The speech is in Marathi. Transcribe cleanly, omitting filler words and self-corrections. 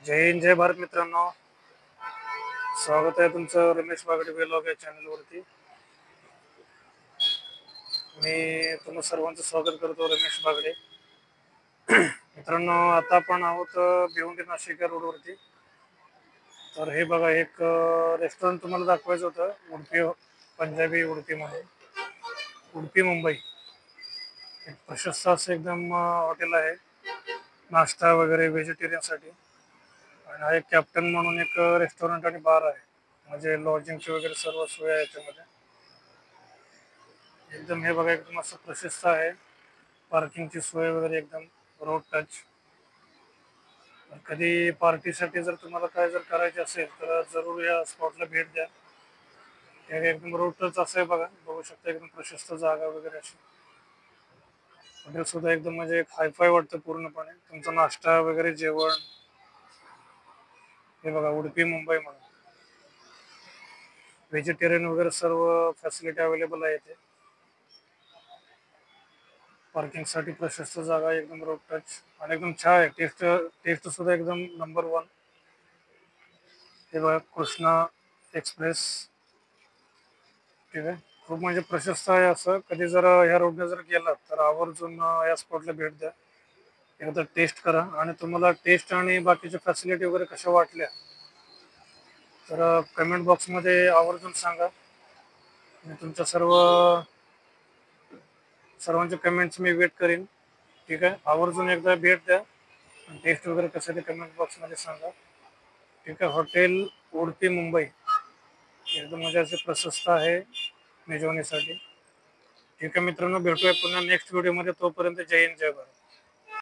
जय हिंद जय भारत मित्रांनो. स्वागत आहे तुमचं रमेश बागडे व्लॉग या चॅनलवरती. मी तुम्हा सर्वांचं स्वागत करतो. रमेश बागडे. मित्रांनो, आता आपण आहोत भिवंडी नाशिक रोडवरती. तर हे बघा, एक रेस्टॉरंट तुम्हाला दाखवायचं होतं. उडपी पंजाबी उडपी म्हणून, उडपी मुंबई. एक प्रशस्त असं एकदम हॉटेल आहे, नाश्ता वगैरे व्हेजिटेरियनसाठी. आणि हा एक कॅप्टन म्हणून एक रेस्टॉरंट आणि बार आहे, म्हणजे लॉजिंगची वगैरे सर्व सोय आहे याच्यामध्ये. एकदम हे बघा, एकदम असं प्रशस्त आहे. पार्किंगची सोय वगैरे एकदम रोड टच. कधी पार्टीसाठी जर तुम्हाला काय जर करायचे असेल तर जरूर या स्पॉटला भेट द्या. एकदम रोड टच असं आहे बघा, बघू शकता. एकदम प्रशस्त जागा वगैरे अशी. हॉटेल सुद्धा एकदम म्हणजे एक हायफाय वाटतं पूर्णपणे. तुमचा नाश्ता वगैरे जेवण हे बघा, उडपी मुंबई म्हणून. व्हेजिटेरियन वगैरे सर्व फॅसिलिटी अवेलेबल आहे इथे. पार्किंगसाठी प्रशस्त जागा, एकदम रोड टच आणि एकदम छान आहे. टेस्ट सुद्धा एकदम नंबर 1. हे बघा, कृष्णा एक्सप्रेस. ठीक आहे, खूप म्हणजे प्रशस्त आहे असं. कधी जर ह्या रोडने जर गेला तर आवर्जून या स्पॉटला भेट द्या. एकदा टेस्ट करा आणि तुम्हाला टेस्ट आणि बाकीच्या फॅसिलिटी वगैरे कशा वाटल्या तर कमेंट बॉक्समध्ये आवर्जून सांगा. मी तुमच्या सर्वांचे कमेंट्स मी वेट करीन. ठीक आहे, आवर्जून एकदा भेट द्या. टेस्ट वगैरे कसं ते कमेंट बॉक्समध्ये सांगा. ठीक आहे. हॉटेल उडपी मुंबई एकदम म्हणजे असे प्रशस्त आहे मेजवानीसाठी. ठीक आहे मित्रांनो, भेटूया पुन्हा नेक्स्ट व्हिडिओमध्ये. तोपर्यंत जय हिंद जय भारत.